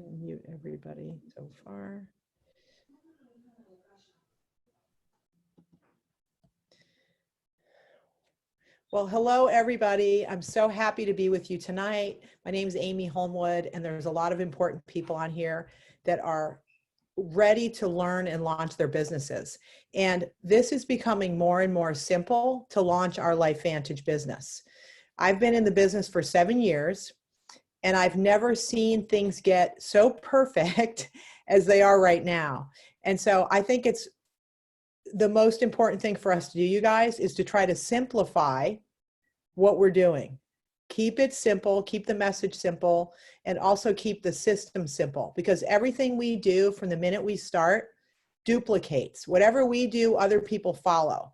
Mute everybody so far. Well, hello, everybody. I'm so happy to be with you tonight. My name is Amy Holmwood, and there's a lot of important people on here that are ready to learn and launch their businesses. And this is becoming more and more simple to launch our LifeVantage business. I've been in the business for 7 years, and I've never seen things get so perfect as they are right now. And so I think it's the most important thing for us to do, you guys, is to try to simplify what we're doing. Keep it simple, keep the message simple, and also keep the system simple, because everything we do from the minute we start duplicates. Whatever we do, other people follow.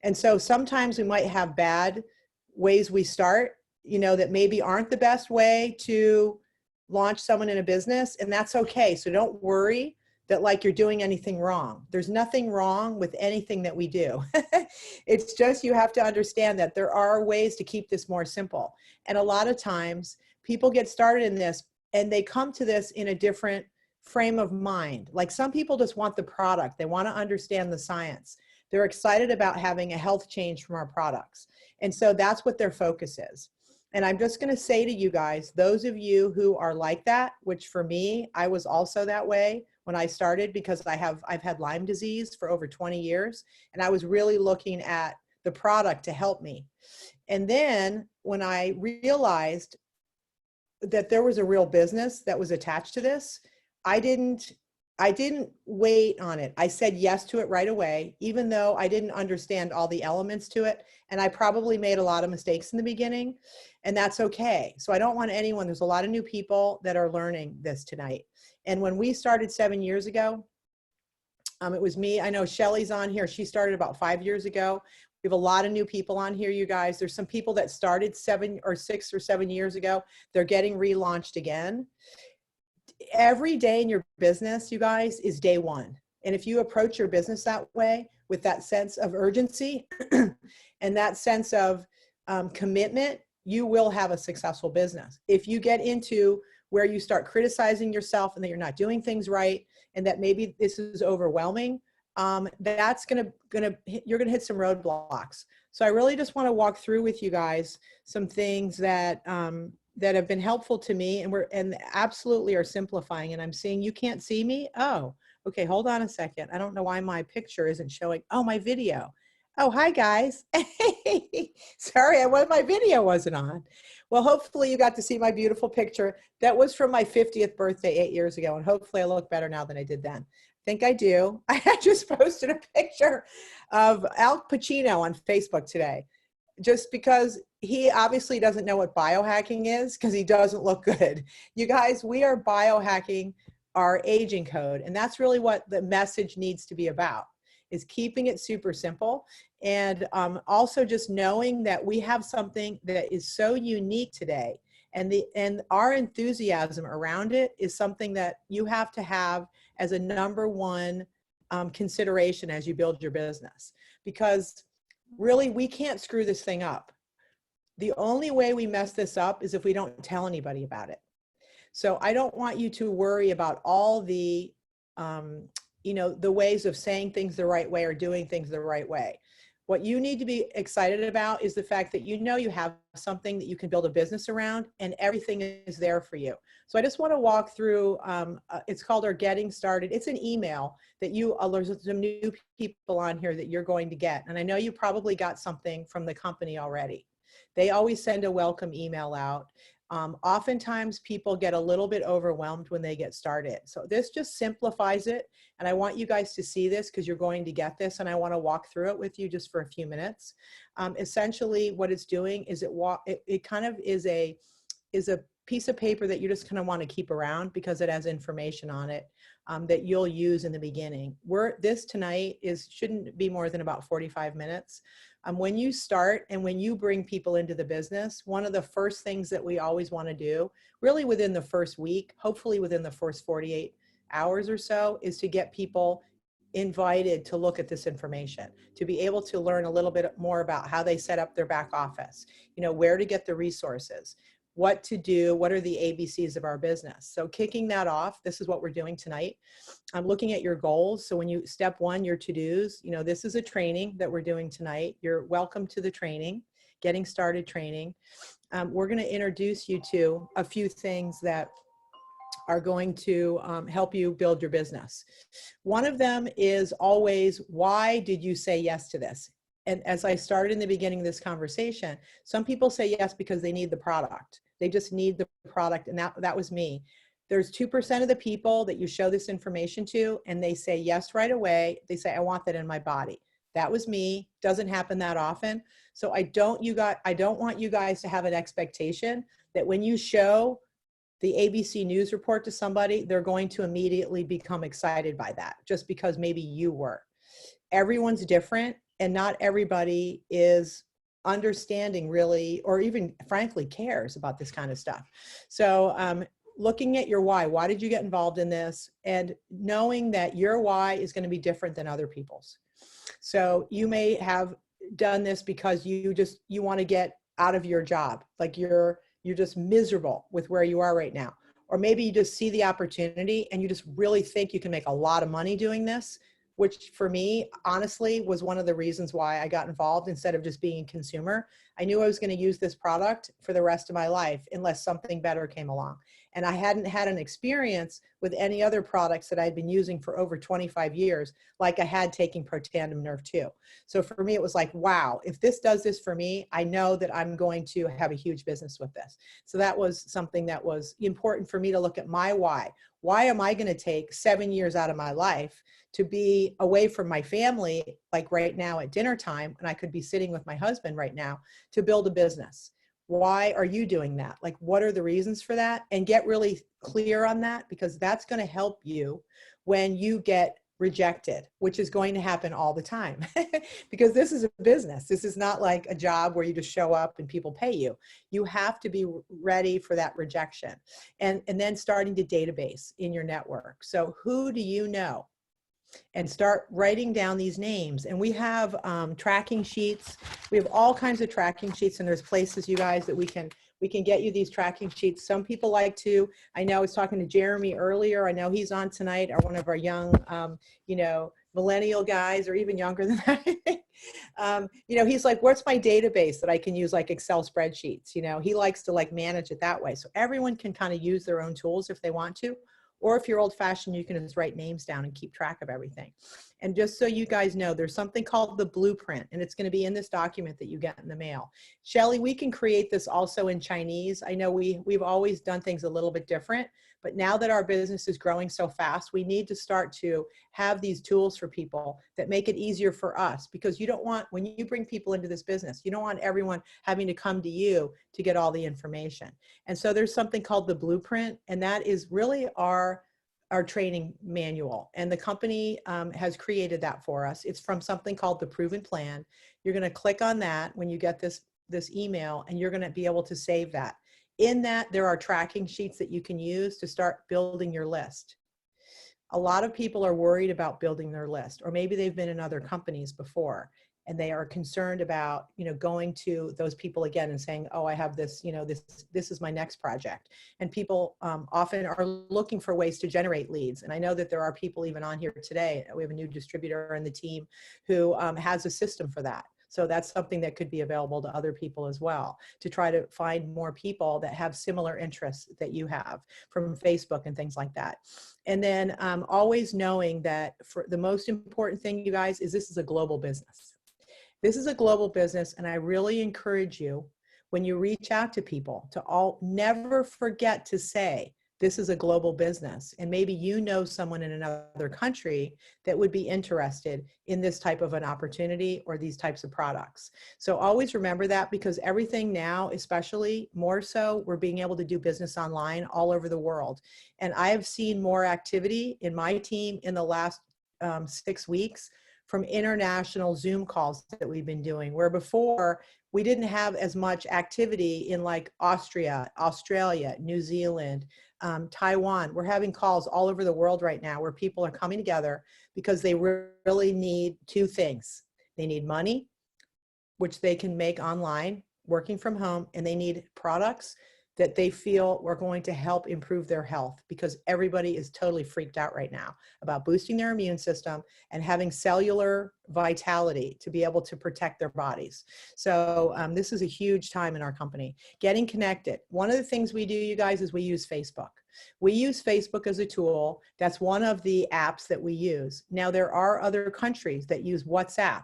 And so sometimes we might have bad ways we start, that maybe aren't the best way to launch someone in a business, and that's okay. So don't worry that like you're doing anything wrong. There's nothing wrong with anything that we do. It's just you have to understand that there are ways to keep this more simple. And a lot of times people get started in this and they come to this in a different frame of mind. Like some people just want the product. They want to understand the science. They're excited about having a health change from our products. And so that's what their focus is. And I'm just going to say to you guys, those of you who are like that, which for me, I was also that way when I started, because I've had Lyme disease for over 20 years, and I was really looking at the product to help me. And then when I realized that there was a real business that was attached to this, I didn't wait on it. I said yes to it right away, even though I didn't understand all the elements to it. And I probably made a lot of mistakes in the beginning, and that's okay. So I don't want anyone, there's a lot of new people that are learning this tonight. And when we started 7 years ago, it was me. I know Shelly's on here. She started about 5 years ago. We have a lot of new people on here, you guys. There's some people that started 6 or 7 years ago. They're getting relaunched again. Every day in your business, you guys, is day one. And if you approach your business that way, with that sense of urgency and that sense of commitment, you will have a successful business. If you get into where you start criticizing yourself and that you're not doing things right, and that maybe this is overwhelming, that's you're gonna hit some roadblocks. So I really just want to walk through with you guys some things that that have been helpful to me, and absolutely are simplifying. And I'm seeing you can't see me. Oh, okay. Hold on a second. I don't know why my picture isn't showing. Oh, my video. Oh, hi guys. Sorry, my video wasn't on. Well, hopefully you got to see my beautiful picture. That was from my 50th birthday 8 years ago. And hopefully I look better now than I did then. I think I do. I just posted a picture of Al Pacino on Facebook today, just because he obviously doesn't know what biohacking is, because he doesn't look good. You guys, we are biohacking our aging code. And that's really what the message needs to be about, is keeping it super simple. And also just knowing that we have something that is so unique today. And our enthusiasm around it is something that you have to have as a number one consideration as you build your business. Because really, we can't screw this thing up. The only way we mess this up is if we don't tell anybody about it. So I don't want you to worry about all the, the ways of saying things the right way or doing things the right way. What you need to be excited about is the fact that you have something that you can build a business around, and everything is there for you. So I just want to walk through, it's called our Getting Started. It's an email that there's some new people on here that you're going to get. And I know you probably got something from the company already. They always send a welcome email out. Oftentimes people get a little bit overwhelmed when they get started. So this just simplifies it. And I want you guys to see this, because you're going to get this, and I want to walk through it with you just for a few minutes. Essentially what it's doing is it kind of is a piece of paper that you just kind of want to keep around, because it has information on it that you'll use in the beginning. This tonight shouldn't be more than about 45 minutes. When you start and when you bring people into the business, one of the first things that we always want to do, really within the first week, hopefully within the first 48 hours or so, is to get people invited to look at this information, to be able to learn a little bit more about how they set up their back office, where to get the resources, what to do, what are the ABCs of our business. So kicking that off, this is what we're doing tonight. I'm looking at your goals. So when you, step one, your to-dos, you know, this is a training that we're doing tonight. You're welcome to the training, getting started training. We're going to introduce you to a few things that are going to help you build your business. One of them is always, why did you say yes to this? And as I started in the beginning of this conversation, some people say yes because they need the product. They just need the product, and that was me. There's 2% of the people that you show this information to, and they say yes right away. They say, I want that in my body. That was me. Doesn't happen that often. So I don't want you guys to have an expectation that when you show the ABC News report to somebody, they're going to immediately become excited by that just because maybe you were. Everyone's different, and not everybody is understanding really, or even frankly cares about this kind of stuff. So looking at your why did you get involved in this? And knowing that your why is going to be different than other people's. So you may have done this because you want to get out of your job. Like you're just miserable with where you are right now. Or maybe you just see the opportunity and you just really think you can make a lot of money doing this, which for me, honestly, was one of the reasons why I got involved instead of just being a consumer. I knew I was going to use this product for the rest of my life unless something better came along. And I hadn't had an experience with any other products that I'd been using for over 25 years, like I had taking Protandim Nerve 2. So for me, it was like, wow, if this does this for me, I know that I'm going to have a huge business with this. So that was something that was important for me to look at my why. Why am I going to take 7 years out of my life to be away from my family, like right now at dinner time, and I could be sitting with my husband right now, to build a business? Why are you doing that? Like, what are the reasons for that? And get really clear on that, because that's going to help you when you get rejected, which is going to happen all the time because this is a business. This is not like a job where you just show up and people pay you. You have to be ready for that rejection. And then starting to database in your network. So who do you know? And start writing down these names. And we have tracking sheets. We have all kinds of tracking sheets, and there's places, you guys, that we can get you these tracking sheets. Some people like to, I know I was talking to Jeremy earlier. I know he's on tonight, or one of our young, millennial guys, or even younger than that. He's like, what's my database that I can use, like Excel spreadsheets? He likes to like manage it that way. So everyone can kind of use their own tools if they want to. Or if you're old fashioned, you can just write names down and keep track of everything. And just so you guys know, there's something called the blueprint, and it's going to be in this document that you get in the mail. Shelley, we can create this also in Chinese. I know we've always done things a little bit different, but now that our business is growing so fast, we need to start to have these tools for people that make it easier for us, because you don't want, when you bring people into this business, you don't want everyone having to come to you to get all the information. And so there's something called the blueprint, and that is really our training manual. And the company has created that for us. It's from something called the Proven Plan. You're going to click on that when you get this email, and you're going to be able to save that. In that, there are tracking sheets that you can use to start building your list. A lot of people are worried about building their list, or maybe they've been in other companies before, and they are concerned about, going to those people again and saying, oh, I have this, this is my next project. And people often are looking for ways to generate leads. And I know that there are people even on here today. We have a new distributor in the team who has a system for that. So that's something that could be available to other people as well, to try to find more people that have similar interests that you have from Facebook and things like that. And then always knowing that for the most important thing, you guys, is this is a global business. This is a global business, and I really encourage you, when you reach out to people, to never forget to say, this is a global business. And maybe you know someone in another country that would be interested in this type of an opportunity or these types of products. So always remember that, because everything now, especially more so, we're being able to do business online all over the world. And I have seen more activity in my team in the last 6 weeks from international Zoom calls that we've been doing, where before we didn't have as much activity in like Austria, Australia, New Zealand, Taiwan. We're having calls all over the world right now where people are coming together because they really need two things. They need money, which they can make online, working from home, and they need products that they feel we're going to help improve their health, because everybody is totally freaked out right now about boosting their immune system and having cellular vitality to be able to protect their bodies. So this is a huge time in our company. Getting connected. One of the things we do, you guys, is we use Facebook. We use Facebook as a tool. That's one of the apps that we use. Now, there are other countries that use WhatsApp.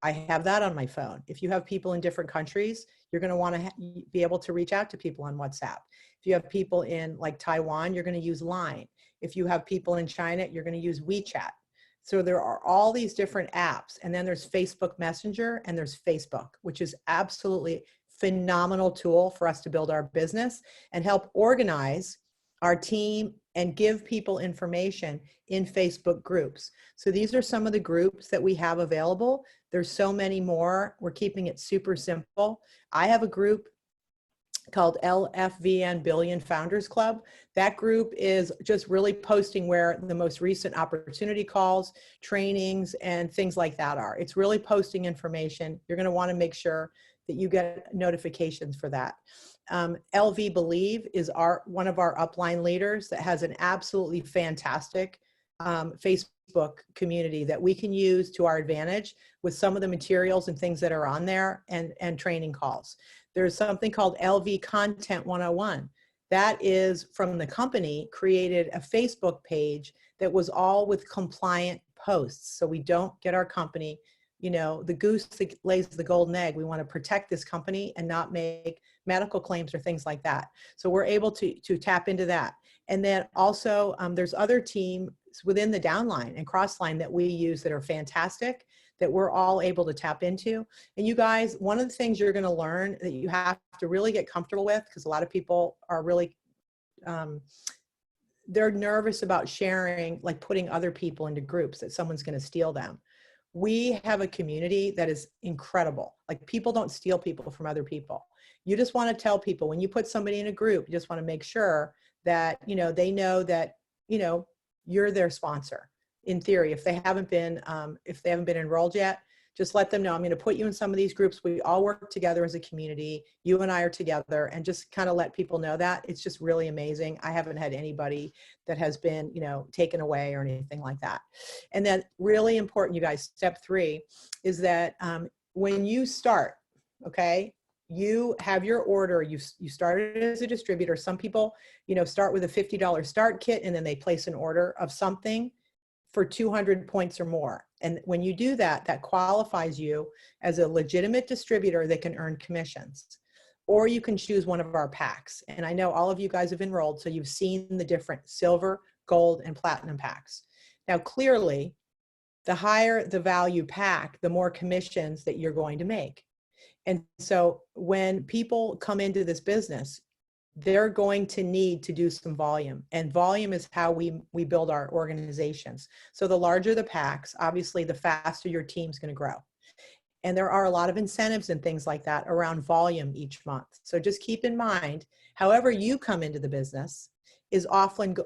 I have that on my phone. If you have people in different countries, you're going to want to be able to reach out to people on WhatsApp. If you have people in like Taiwan, you're going to use Line. If you have people in China, you're going to use WeChat. So there are all these different apps. And then there's Facebook Messenger and there's Facebook, which is absolutely phenomenal tool for us to build our business and help organize our team and give people information in Facebook groups. So these are some of the groups that we have available. There's so many more. We're keeping it super simple. I have a group called LFVN Billion Founders Club. That group is just really posting where the most recent opportunity calls, trainings, and things like that are. It's really posting information. You're going to want to make sure that you get notifications for that. LV Believe is one of our upline leaders that has an absolutely fantastic Facebook community that we can use to our advantage with some of the materials and things that are on there, and training calls. There's something called LV Content 101. That is from the company, created a Facebook page that was all with compliant posts. So we don't get our company, you know, the goose that lays the golden egg. We want to protect this company and not make medical claims or things like that. So we're able to tap into that. And then also there's other teams within the downline and crossline that we use that are fantastic, that we're all able to tap into. And you guys, one of the things you're going to learn that you have to really get comfortable with, because a lot of people are really, they're nervous about sharing, like putting other people into groups that someone's going to steal them. We have a community that is incredible. Like, people don't steal people from other people. You just want to tell people, when you put somebody in a group, you just want to make sure that, you know, they know that, you know, you're their sponsor. In theory, if they haven't been enrolled yet, just let them know, I'm going to put you in some of these groups. We all work together as a community. You and I are together, and just kind of let people know that. It's just really amazing. I haven't had anybody that has been, you know, taken away or anything like that. And then really important, you guys, step 3 is that when you start, okay, you have your order, you started as a distributor. Some people, you know, start with a $50 start kit, and then they place an order of something for 200 points or more. And when you do that, that qualifies you as a legitimate distributor that can earn commissions. Or you can choose one of our packs. And I know all of you guys have enrolled, so you've seen the different silver, gold, and platinum packs. Now, clearly, the higher the value pack, the more commissions that you're going to make. And so when people come into this business, they're going to need to do some volume, and volume is how we build our organizations. So the larger the packs, obviously the faster your team's going to grow. And there are a lot of incentives and things like that around volume each month. So just keep in mind, however you come into the business is often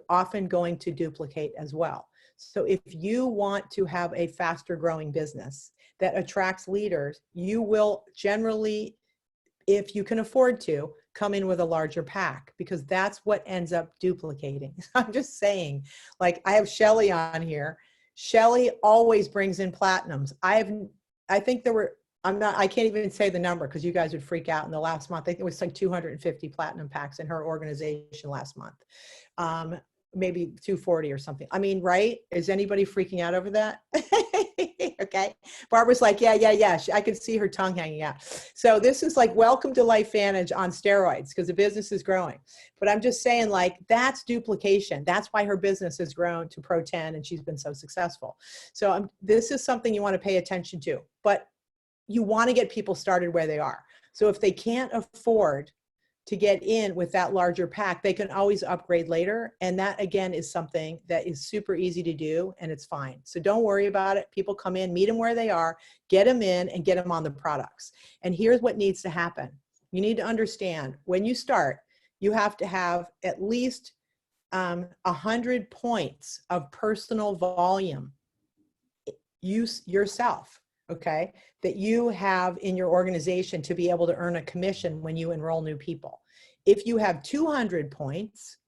going to duplicate as well. So if you want to have a faster growing business that attracts leaders, you will generally, if you can afford to, come in with a larger pack, because that's what ends up duplicating. I'm just saying, like, I have Shelly on here. Shelly always brings in platinums. I think there were, I can't even say the number because you guys would freak out. In the last month, I think it was like 250 platinum packs in her organization last month. Maybe 240 or something. I mean, right? Is anybody freaking out over that? Okay. Barbara's like, yeah. I could see her tongue hanging out. So this is like, welcome to LifeVantage on steroids, because the business is growing. But I'm just saying, like, that's duplication. That's why her business has grown to Pro 10 and she's been so successful. So this is something you want to pay attention to, but you want to get people started where they are. So if they can't afford to get in with that larger pack, they can always upgrade later. And that, again, is something that is super easy to do, and it's fine. So don't worry about it. People come in, meet them where they are, get them in, and get them on the products. And here's what needs to happen. You need to understand, when you start, you have to have at least 100 points of personal volume, use yourself, okay, that you have in your organization to be able to earn a commission when you enroll new people. If you have 200 points,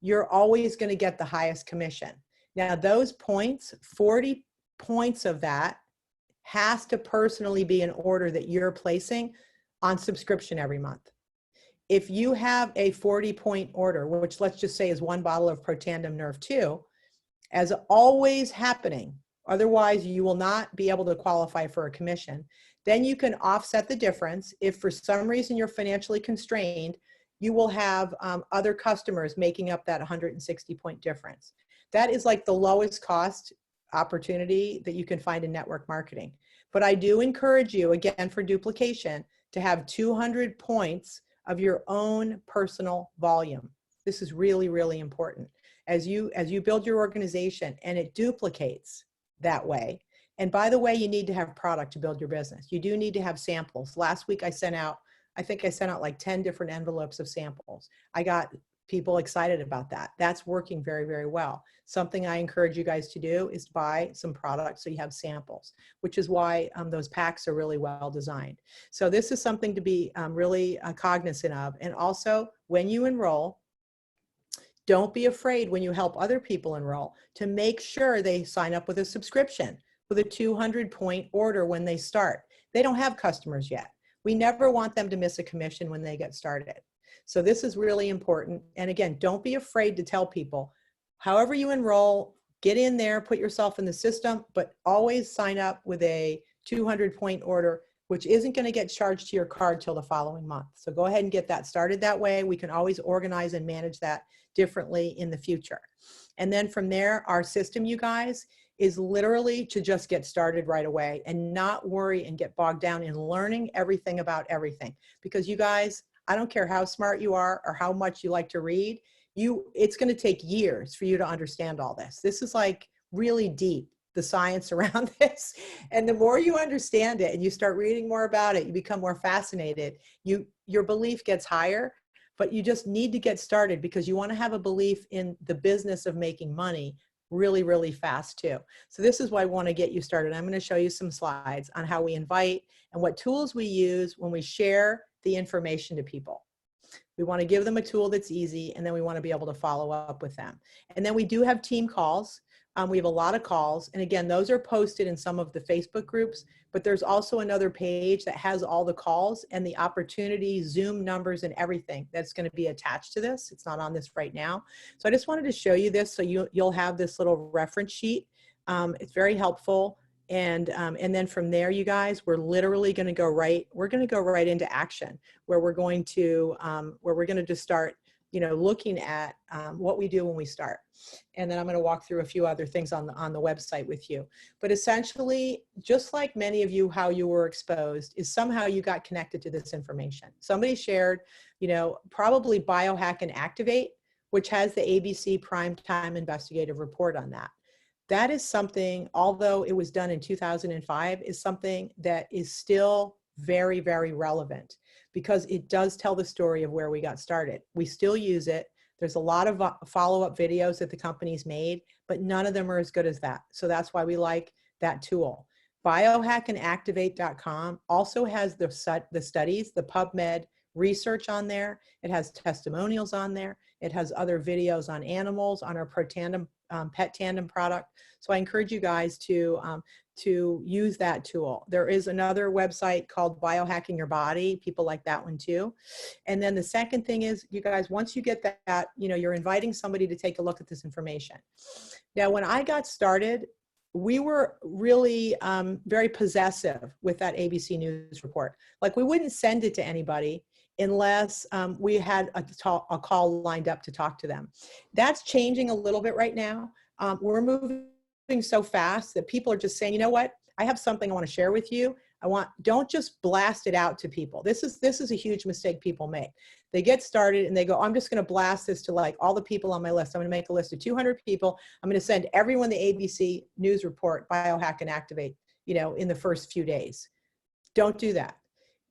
you're always going to get the highest commission. Now those points, 40 points of that has to personally be an order that you're placing on subscription every month. If you have a 40-point order, which let's just say is 1 bottle of Protandim Nerve 2, as always happening, otherwise you will not be able to qualify for a commission, then you can offset the difference. If for some reason you're financially constrained, you will have other customers making up that 160-point difference. That is like the lowest cost opportunity that you can find in network marketing. But I do encourage you, again, for duplication, to have 200 points of your own personal volume. This is really, really important. As you build your organization and it duplicates that way. And by the way, you need to have product to build your business. You do need to have samples. Last week I think I sent out like 10 different envelopes of samples. I got people excited about that. That's working very, very well. Something I encourage you guys to do is buy some products so you have samples, which is why those packs are really well designed. So this is something to be really cognizant of. And also, when you enroll, don't be afraid when you help other people enroll to make sure they sign up with a subscription with a 200-point order when they start. They don't have customers yet. We never want them to miss a commission when they get started. So this is really important. And again, don't be afraid to tell people, however you enroll, get in there, put yourself in the system, but always sign up with a 200-point order, which isn't going to get charged to your card till the following month. So go ahead and get that started that way. We can always organize and manage that differently in the future. And then from there, our system, you guys, is literally to just get started right away and not worry and get bogged down in learning everything about everything. Because you guys, I don't care how smart you are or how much you like to read, it's going to take years for you to understand all this. This is like really deep, the science around this. And the more you understand it and you start reading more about it, you become more fascinated. Your belief gets higher, but you just need to get started because you want to have a belief in the business of making money really, really fast too. So this is why I want to get you started. I'm going to show you some slides on how we invite and what tools we use when we share the information to people. We want to give them a tool that's easy, and then we want to be able to follow up with them. And then we do have team calls. We have a lot of calls. And again, those are posted in some of the Facebook groups, but there's also another page that has all the calls and the opportunities, Zoom numbers, and everything that's going to be attached to this. It's not on this right now. So I just wanted to show you this so you'll have this little reference sheet. It's very helpful. And then from there, you guys, we're literally going to go right into action where we're going to just start, looking at what we do when we start. And then I'm going to walk through a few other things on the website with you. But essentially, just like many of you, how you were exposed is somehow you got connected to this information. Somebody shared, probably Biohack and Activate, which has the ABC Primetime Investigative Report on that. That is something, although it was done in 2005, is something that is still very, very relevant because it does tell the story of where we got started. We still use it. There's a lot of follow-up videos that the company's made, but none of them are as good as that. So that's why we like that tool. Biohackandactivate.com also has the studies, the PubMed research on there. It has testimonials on there. It has other videos on animals, on our Protandim Pet Tandem product. So I encourage you guys to use that tool. There is another website called Biohacking Your Body. People like that one too. And then the second thing is, you guys, once you get that, you're inviting somebody to take a look at this information. Now, when I got started, we were really very possessive with that ABC News report. Like, we wouldn't send it to anybody unless we had a call lined up to talk to them. That's changing a little bit right now. We're moving so fast that people are just saying, you know what, I have something I want to share with you. Don't just blast it out to people. This is a huge mistake people make. They get started and they go, I'm just going to blast this to like all the people on my list. I'm going to make a list of 200 people. I'm going to send everyone the ABC News report, Biohack and Activate, in the first few days. Don't do that.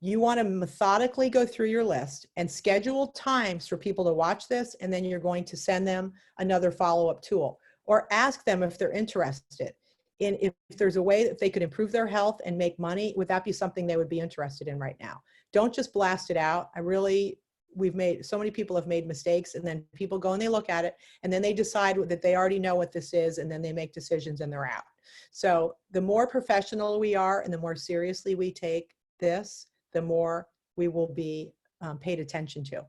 You want to methodically go through your list and schedule times for people to watch this, and then you're going to send them another follow-up tool or ask them if they're interested in if there's a way that they could improve their health and make money. Would that be something they would be interested in right now? Don't just blast it out. I really so many people have made mistakes, and then people go and they look at it, and then they decide that they already know what this is, and then they make decisions and they're out. So the more professional we are and the more seriously we take this, the more we will be paid attention to.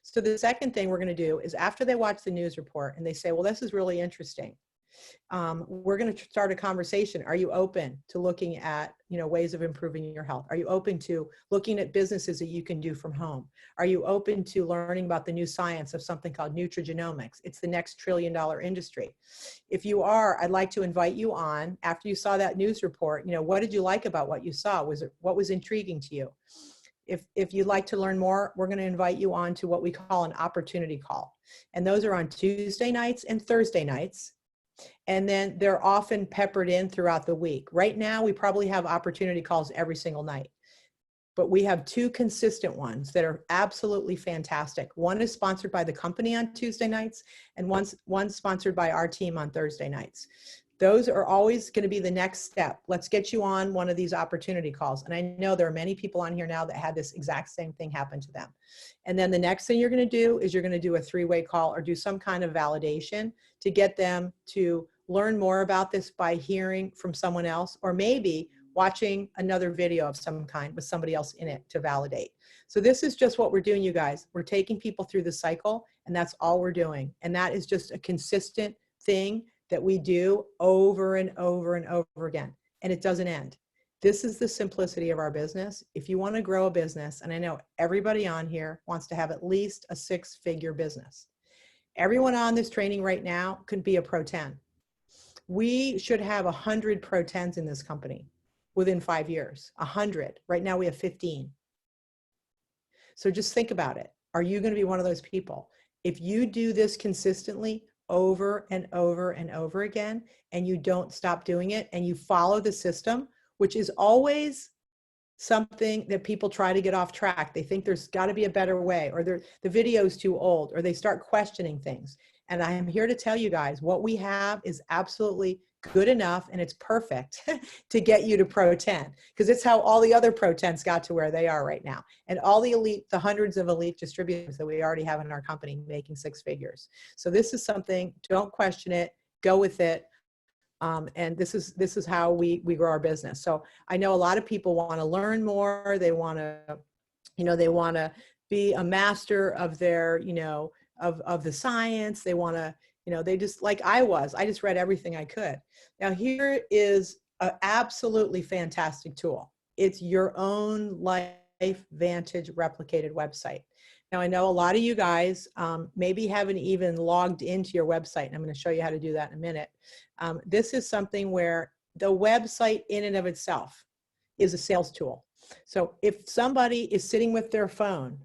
So the second thing we're going to do is, after they watch the news report and they say, well, this is really interesting, we're going to start a conversation. Are you open to looking at, ways of improving your health? Are you open to looking at businesses that you can do from home? Are you open to learning about the new science of something called nutrigenomics? It's the next $1 trillion industry. If you are, I'd like to invite you on, after you saw that news report, what did you like about what you saw? What was intriguing to you? If you'd like to learn more, we're going to invite you on to what we call an opportunity call. And those are on Tuesday nights and Thursday nights. And then they're often peppered in throughout the week. Right now, we probably have opportunity calls every single night. But we have 2 consistent ones that are absolutely fantastic. One is sponsored by the company on Tuesday nights, and one's sponsored by our team on Thursday nights. Those are always going to be the next step. Let's get you on one of these opportunity calls. And I know there are many people on here now that had this exact same thing happen to them. And then the next thing you're going to do is you're going to do a 3-way call or do some kind of validation to get them to learn more about this by hearing from someone else, or maybe watching another video of some kind with somebody else in it to validate. So this is just what we're doing, you guys. We're taking people through the cycle, and that's all we're doing. And that is just a consistent thing that we do over and over and over again, and it doesn't end. This is the simplicity of our business. If you want to grow a business, and I know everybody on here wants to have at least a 6-figure business. Everyone on this training right now could be a Pro 10. We should have 100 Pro 10s in this company within 5 years. 100. Right now we have 15. So just think about it. Are you going to be one of those people? If you do this consistently, over and over and over again, and you don't stop doing it, and you follow the system, which is always something that people try to get off track. They think there's got to be a better way, or the video's too old, or they start questioning things. And I am here to tell you guys, what we have is absolutely good enough, and it's perfect to get you to Pro 10, because it's how all the other Pro 10s got to where they are right now. And all the elite, the hundreds of elite distributors that we already have in our company making 6 figures. So this is something, don't question it, go with it. And this is how we grow our business. So I know a lot of people want to learn more. They want to, they want to be a master of their, of the science. They want to, they just, like I just read everything I could. Now here is an absolutely fantastic tool. It's your own LifeVantage replicated website. Now I know a lot of you guys maybe haven't even logged into your website, and I'm going to show you how to do that in a minute. This is something where the website in and of itself is a sales tool. So if somebody is sitting with their phone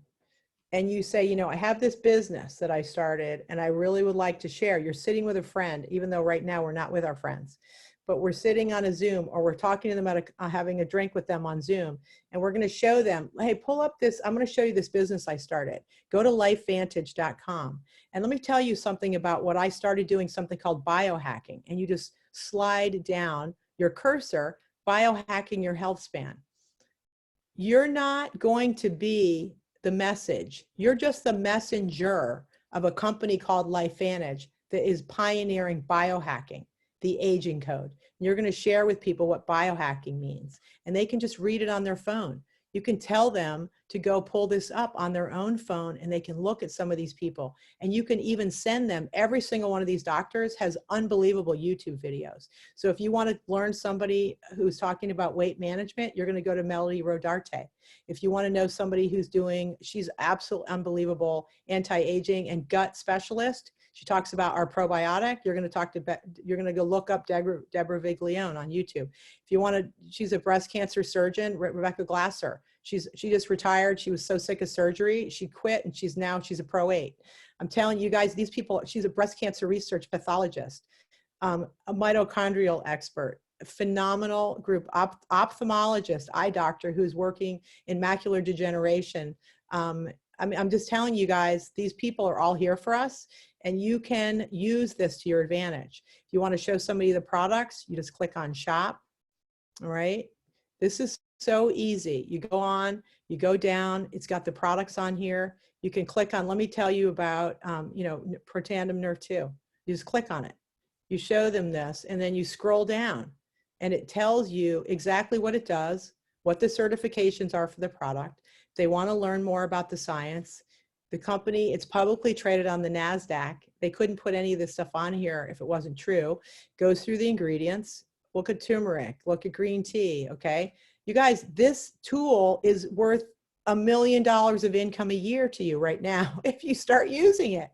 and you say, I have this business that I started and I really would like to share. You're sitting with a friend, even though right now we're not with our friends, but we're sitting on a Zoom, or we're talking to them about having a drink with them on Zoom. And we're going to show them, hey, pull up this. I'm going to show you this business I started. Go to LifeVantage.com. And let me tell you something about what I started doing, something called biohacking. And you just slide down your cursor, biohacking your health span. You're not going to be the message. You're just the messenger of a company called LifeVantage that is pioneering biohacking, the aging code. And you're going to share with people what biohacking means, and they can just read it on their phone. You can tell them to go pull this up on their own phone, and they can look at some of these people. And you can even send them, every single one of these doctors has unbelievable YouTube videos. So if you want to learn somebody who's talking about weight management, you're going to go to Melody Rodarte. If you want to know somebody who's she's absolutely unbelievable anti-aging and gut specialist. She talks about our probiotic. You're going to go look up Deborah Viglione on YouTube. If you want to, she's a breast cancer surgeon, Rebecca Glasser. She just retired. She was so sick of surgery. She quit, and she's a Pro 8. I'm telling you guys, these people, she's a breast cancer research pathologist, a mitochondrial expert, a phenomenal group, ophthalmologist, eye doctor who's working in macular degeneration. I'm just telling you guys, these people are all here for us, and you can use this to your advantage. If you want to show somebody the products, you just click on shop. All right. This is so easy. You go on, you go down, it's got the products on here. You can click on, let me tell you about, you know, Protandim Nerve 2. You just click on it. You show them this, and then you scroll down, and it tells you exactly what it does, what the certifications are for the product. They want to learn more about the science. The company, it's publicly traded on the NASDAQ. They couldn't put any of this stuff on here if it wasn't true. Goes through the ingredients. Look at turmeric, look at green tea, okay? You guys, this tool is worth $1 million of income a year to you right now if you start using it.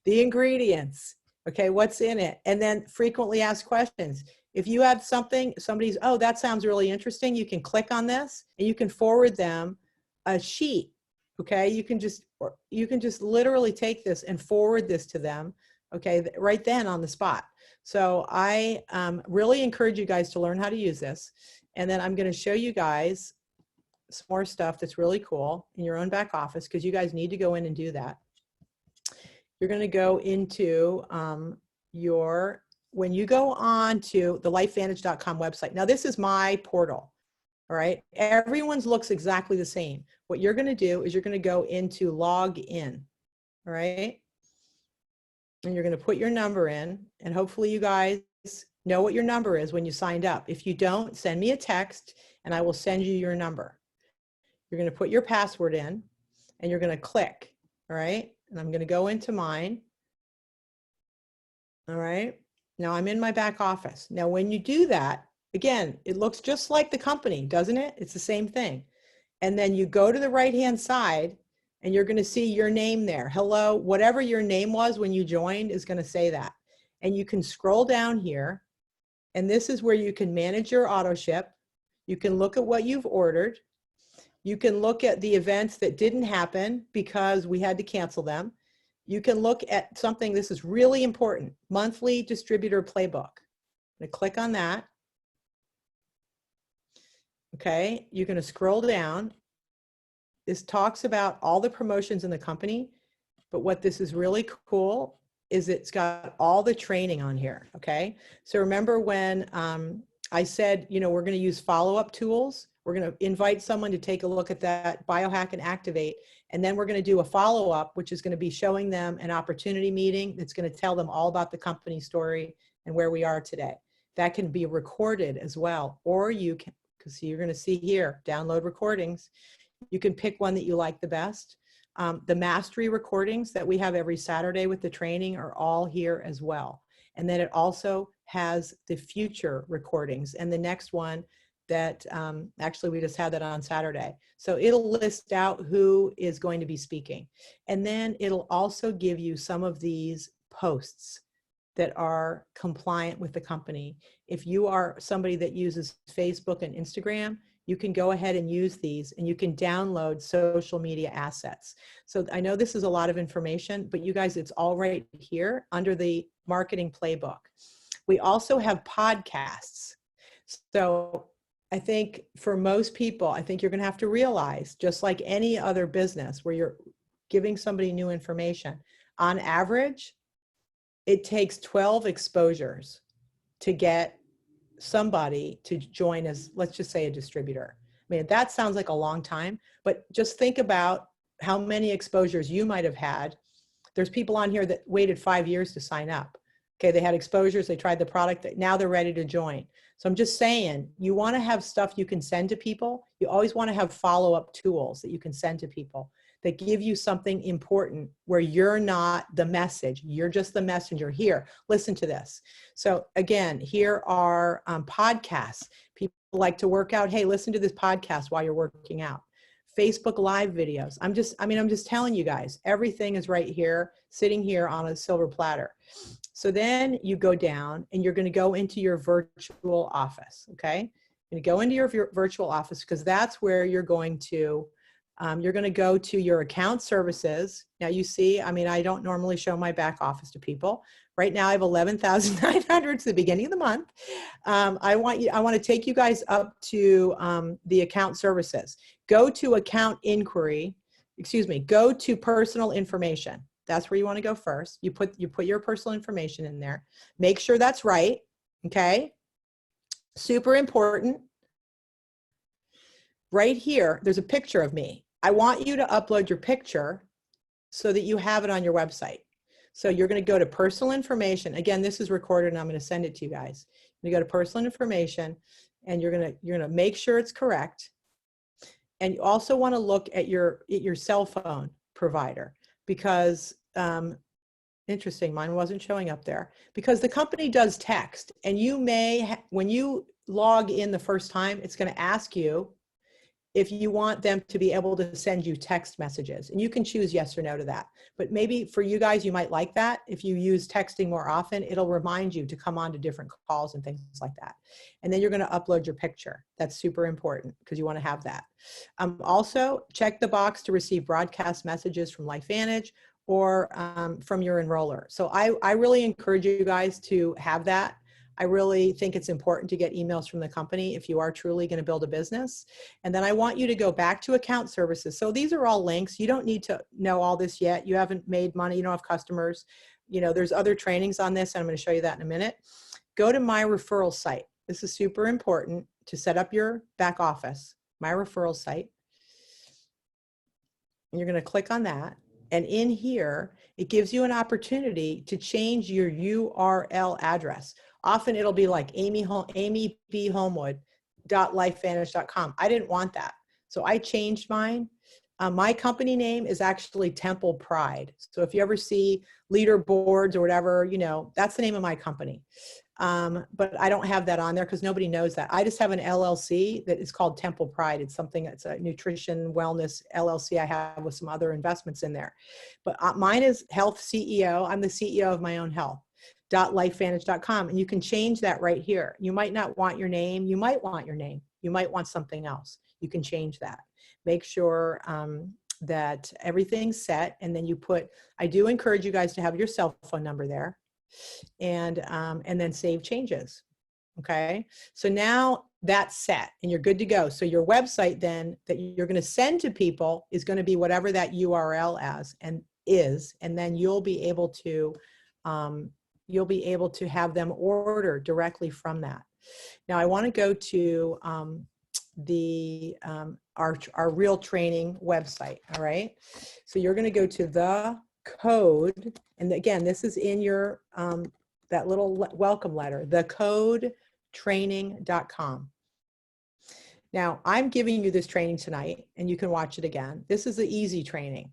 The ingredients, okay, what's in it? And then frequently asked questions. If you have something, somebody's, oh, that sounds really interesting, you can click on this and you can forward them a sheet, okay? You can just literally take this and forward this to them, okay, right then on the spot. So I really encourage you guys to learn how to use this. And then I'm going to show you guys some more stuff that's really cool in your own back office, because you guys need to go in and do that. You're going to go into when you go on to the LifeVantage.com website. Now this is my portal. All right. Everyone's looks exactly the same. What you're going to do is you're going to go into log in. All right. And you're going to put your number in, and hopefully you guys know what your number is when you signed up. If you don't, send me a text and I will send you your number. You're going to put your password in and you're going to click. All right. And I'm going to go into mine. All right. Now I'm in my back office. Now, when you do that, again, it looks just like the company, doesn't it? It's the same thing. And then you go to the right-hand side and you're going to see your name there. Hello, whatever your name was when you joined is going to say that. And you can scroll down here, and this is where you can manage your auto ship. You can look at what you've ordered. You can look at the events that didn't happen because we had to cancel them. You can look at something, this is really important, monthly distributor playbook. I'm going to click on that. Okay, you're going to scroll down. This talks about all the promotions in the company, but what this is really cool is it's got all the training on here, okay? So remember when I said, you know, we're going to use follow-up tools. We're going to invite someone to take a look at that Biohack and Activate, and then we're going to do a follow-up, which is going to be showing them an opportunity meeting that's going to tell them all about the company story and where we are today. That can be recorded as well, or you can, because you're going to see here, download recordings. You can pick one that you like the best. The mastery recordings that we have every Saturday with the training are all here as well. And then it also has the future recordings, and the next one that actually we just had that on Saturday. So it'll list out who is going to be speaking. And then it'll also give you some of these posts that are compliant with the company. If you are somebody that uses Facebook and Instagram, you can go ahead and use these, and you can download social media assets. So I know this is a lot of information, but you guys, it's all right here under the marketing playbook. We also have podcasts. So I think for most people, I think you're going to have to realize, just like any other business where you're giving somebody new information, on average, it takes 12 exposures to get somebody to join as, let's just say, a distributor. I mean, that sounds like a long time, but just think about how many exposures you might have had. There's people on here that waited 5 years to sign up. Okay, they had exposures, they tried the product, now they're ready to join. So I'm just saying, you want to have stuff you can send to people. You always want to have follow-up tools that you can send to people that give you something important where you're not the message, you're just the messenger. Here, listen to this. So again, here are podcasts. People like to work out. Hey, listen to this podcast while you're working out. Facebook Live videos. I'm just telling you guys, everything is right here, sitting here on a silver platter. So then you go down and you're going to go into your virtual office. Okay. You're going to go into your virtual office, because that's where you're going to go to your account services. Now you see, I mean, I don't normally show my back office to people. Right now I have 11,900 to the beginning of the month. I want to take you guys up to the account services. Go to account inquiry, go to personal information. That's where you want to go first. You put your personal information in there. Make sure that's right. Okay. Super important. right here, there's a picture of me. I want you to upload your picture so that you have it on your website. So you're going to go to personal information. Again, this is recorded and I'm going to send it to you guys. You go to personal information and you're going to make sure it's correct. And you also want to look at your cell phone provider because interesting, mine wasn't showing up there because the company does text, and you may, when you log in the first time, it's going to ask you if you want them to be able to send you text messages, and you can choose yes or no to that. But maybe for you guys, you might like that. If you use texting more often, it'll remind you to come on to different calls and things like that. And then you're going to upload your picture. That's super important because you want to have that. Also, check the box to receive broadcast messages from LifeVantage or from your enroller. So I really encourage you guys to have that. I really think it's important to get emails from the company if you are truly going to build a business. And then I want you to go back to account services. So these are all links. You don't need to know all this yet. You haven't made money. You don't have customers. You know, there's other trainings on this, and I'm going to show you that in a minute. Go to my referral site. This is super important to set up your back office, my referral site. And you're going to click on that. And in here, it gives you an opportunity to change your URL address. Often it'll be like amybholmwood.lifevantage.com. I didn't want that. So I changed mine. My company name is actually Temple Pride. So if you ever see leaderboards or whatever, you know, that's the name of my company. But I don't have that on there because nobody knows that. I just have an LLC that is called Temple Pride. It's something that's a nutrition wellness LLC I have with some other investments in there. But mine is Health CEO. I'm the CEO of my own health. .lifevantage.com, and you can change that right here. You might not want your name. You might want your name. You might want something else. You can change that. Make sure that everything's set, and then you put, I do encourage you guys to have your cell phone number there, and then save changes. Okay, so now that's set and you're good to go. So your website then that you're going to send to people is going to be whatever that URL is, and then you'll be able to have them order directly from that. Now I want to go to our real training website. All right. So you're going to go to the code. And again, this is in your, that little welcome letter, thecodetraining.com. Now I'm giving you this training tonight and you can watch it again. This is the easy training,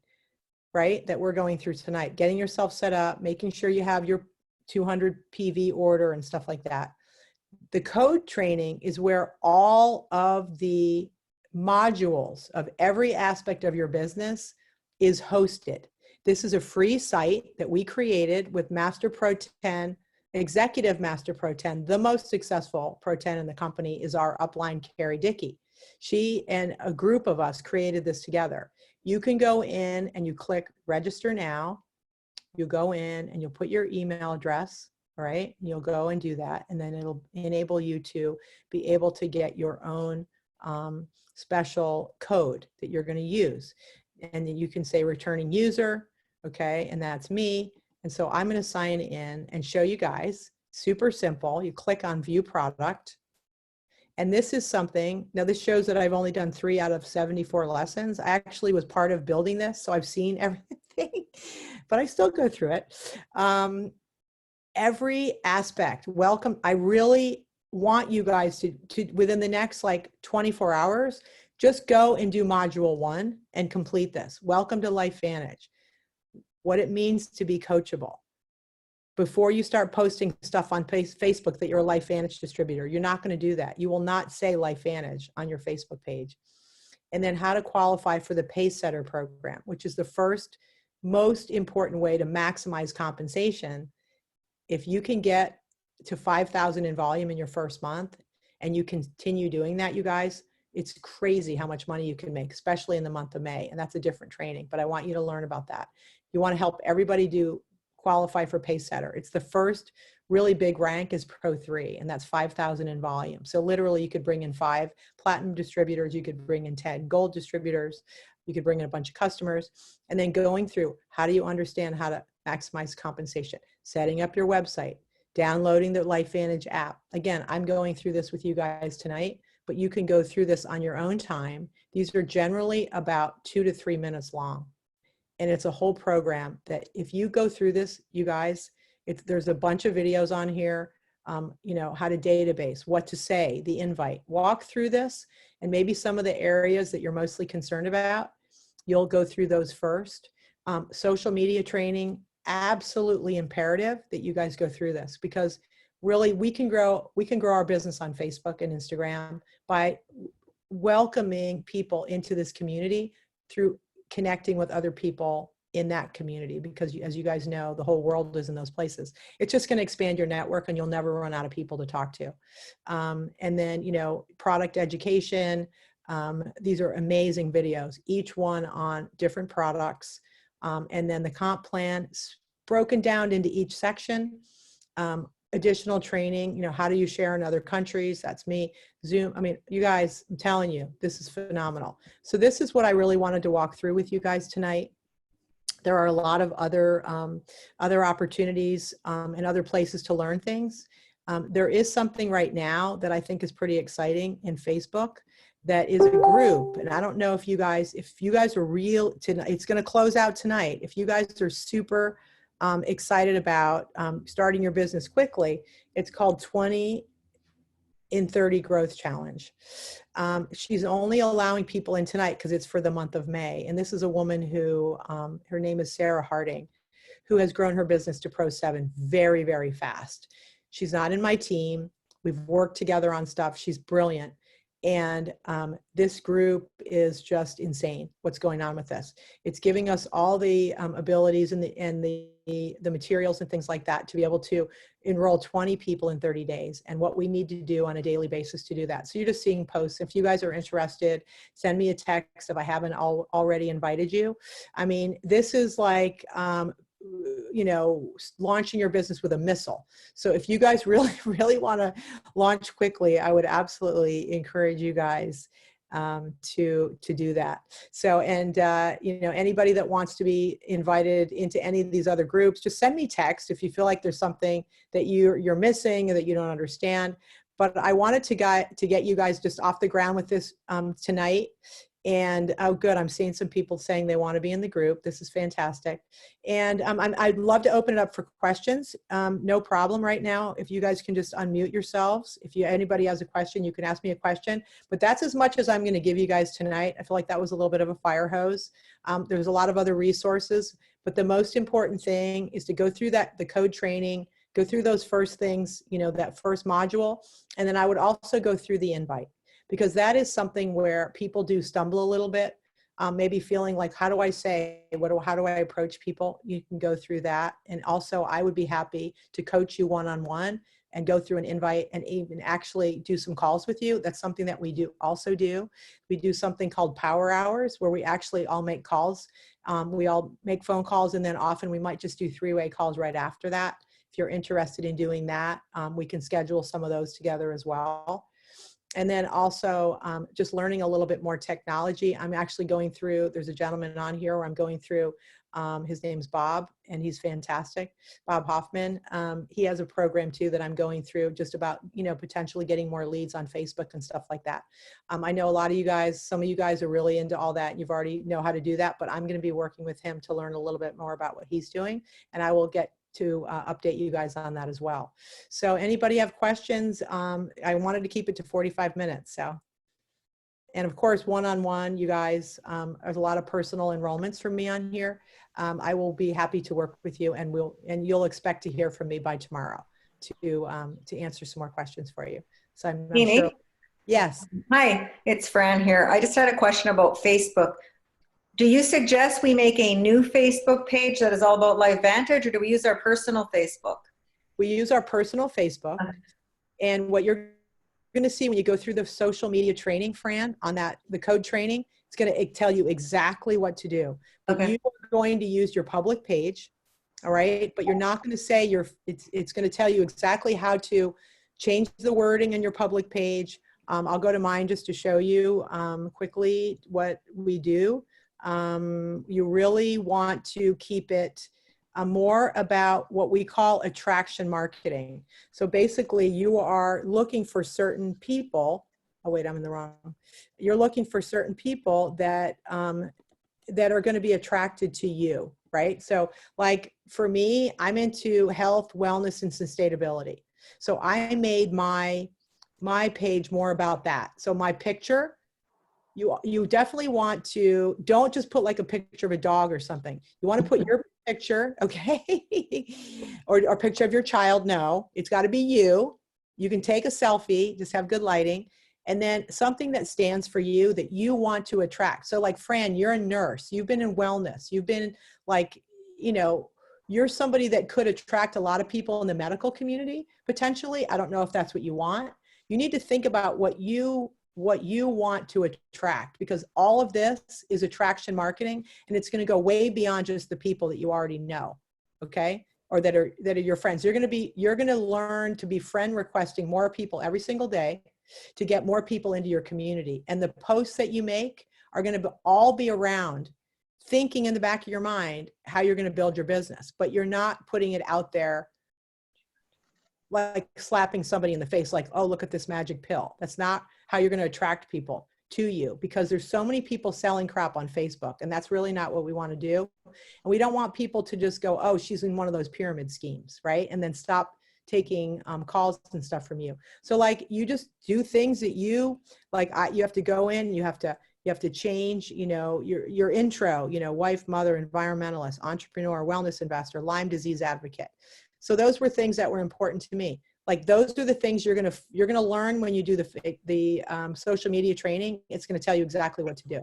right? That we're going through tonight, getting yourself set up, making sure you have your 200 PV order and stuff like that. The code training is where all of the modules of every aspect of your business is hosted. This is a free site that we created with Master Pro 10, Executive Master Pro 10. The most successful Pro 10 in the company is our upline, Carrie Dickey. She and a group of us created this together. You can go in and you click register now. You go in and you'll put your email address, all right? You'll go and do that, and then it'll enable you to be able to get your own special code that you're going to use. And then you can say returning user, okay? And that's me. And so I'm going to sign in and show you guys. Super simple. You click on view product. And this is something, now this shows that I've only done 3 out of 74 lessons. I actually was part of building this, so I've seen everything, but I still go through it. Every aspect, welcome. I really want you guys to within the next like 24 hours, just go and do module 1 and complete this. Welcome to LifeVantage. What it means to be coachable. Before you start posting stuff on Facebook that you're a LifeVantage distributor, you're not going to do that. You will not say LifeVantage on your Facebook page. And then how to qualify for the Pacesetter program, which is the first most important way to maximize compensation. If you can get to 5,000 in volume in your first month and you continue doing that, you guys, it's crazy how much money you can make, especially in the month of May. And that's a different training, but I want you to learn about that. You want to help everybody qualify for Pacesetter. It's the first really big rank is Pro 3, and that's 5,000 in volume. So literally you could bring in 5 platinum distributors, you could bring in 10 gold distributors, you could bring in a bunch of customers, and then going through how do you understand how to maximize compensation, setting up your website, downloading the LifeVantage app. Again, I'm going through this with you guys tonight, but you can go through this on your own time. These are generally about 2 to 3 minutes long. And it's a whole program that if you go through this, you guys, there's a bunch of videos on here, you know, how to database, what to say, the invite. Walk through this, and maybe some of the areas that you're mostly concerned about, you'll go through those first. Social media training, absolutely imperative that you guys go through this, because really we can grow our business on Facebook and Instagram by welcoming people into this community through connecting with other people in that community, because as you guys know, the whole world is in those places. It's just going to expand your network, and you'll never run out of people to talk to. And then, you know, product education. These are amazing videos, each one on different products. And then the comp plan broken down into each section. Additional training, you know, how do you share in other countries? That's me. Zoom. I mean, you guys, I'm telling you, this is phenomenal. So this is what I really wanted to walk through with you guys tonight. There are a lot of other opportunities and other places to learn things. There is something right now that I think is pretty exciting in Facebook. That is a group, and I don't know if you guys are real tonight. It's going to close out tonight. If you guys are super excited about starting your business quickly, it's called 20 in 30 Growth Challenge. She's only allowing people in tonight because it's for the month of May. And this is a woman who, her name is Sarah Harding, who has grown her business to Pro 7 very, very fast. She's not in my team. We've worked together on stuff. She's brilliant. And this group is just insane what's going on with this. It's giving us all the abilities and the materials and things like that to be able to enroll 20 people in 30 days, and what we need to do on a daily basis to do that. So you're just seeing posts. If you guys are interested, send me a text if I haven't already invited you. I mean, this is like, you know, launching your business with a missile. So if you guys really, really want to launch quickly, I would absolutely encourage you guys to do that. So, and you know, anybody that wants to be invited into any of these other groups, just send me text if you feel like there's something that you're missing or that you don't understand. But I wanted to get you guys just off the ground with this tonight. And oh, good. I'm seeing some people saying they want to be in the group. This is fantastic. And I'd love to open it up for questions. No problem right now. If you guys can just unmute yourselves. If anybody has a question, you can ask me a question. But that's as much as I'm going to give you guys tonight. I feel like that was a little bit of a fire hose. There's a lot of other resources. But the most important thing is to go through the code training, go through those first things, you know, that first module. And then I would also go through the invite, because that is something where people do stumble a little bit, maybe feeling like, how do I say, how do I approach people? You can go through that. And also I would be happy to coach you one-on-one and go through an invite and even actually do some calls with you. That's something that we also do. We do something called power hours, where we actually all make calls. We all make phone calls, and then often we might just do 3-way calls right after that. If you're interested in doing that, we can schedule some of those together as well. And then also just learning a little bit more technology. I'm actually going through, there's a gentleman on here where I'm going through, his name's Bob, and he's fantastic, Bob Hoffman. He has a program too that I'm going through, just about, you know, potentially getting more leads on Facebook and stuff like that. I know a lot of you guys, some of you guys are really into all that. You've already know how to do that, but I'm going to be working with him to learn a little bit more about what he's doing. And I will get to update you guys on that as well. So anybody have questions? I wanted to keep it to 45 minutes. So, and of course, one-on-one, you guys, there's a lot of personal enrollments from me on here. I will be happy to work with you, and you'll expect to hear from me by tomorrow to answer some more questions for you. So I'm sure. Yes. Hi, it's Fran here. I just had a question about Facebook. Do you suggest we make a new Facebook page that is all about LifeVantage, or do we use our personal Facebook? We use our personal Facebook. And what you're going to see when you go through the social media training, Fran, on the code training, it's going to tell you exactly what to do. But you are going to use your public page, all right? But you're not going to say it's going to tell you exactly how to change the wording in your public page. I'll go to mine just to show you quickly what we do. You really want to keep it more about what we call attraction marketing. So basically you are looking for certain people, oh wait, I'm in the wrong. You're looking for certain people that, that are going to be attracted to you, right? So like for me, I'm into health, wellness, and sustainability. So I made my page more about that. So my picture, you definitely want to, don't just put like a picture of a dog or something. You want to put your picture, okay? or a picture of your child. No, it's got to be you. You can take a selfie, just have good lighting. And then something that stands for you that you want to attract. So like Fran, you're a nurse, you've been in wellness, you've been like, you know, you're somebody that could attract a lot of people in the medical community, potentially. I don't know if that's what you want. You need to think about what you want to attract, because all of this is attraction marketing, and it's going to go way beyond just the people that you already know. Okay. Or that are your friends. You're going to learn to be friend requesting more people every single day to get more people into your community. And the posts that you make are going to all be around thinking in the back of your mind how you're going to build your business, but you're not putting it out there like slapping somebody in the face, like, oh, look at this magic pill. That's not how you're going to attract people to you, because there's so many people selling crap on Facebook, and that's really not what we want to do. And we don't want people to just go, oh, she's in one of those pyramid schemes, right? And then stop taking calls and stuff from you. So like, you just do things that you like. You have to go in, you have to change, you know, your intro, you know, wife, mother, environmentalist, entrepreneur, wellness investor, Lyme disease advocate. So those were things that were important to me. Like those are the things you're gonna learn when you do the social media training. It's gonna tell you exactly what to do.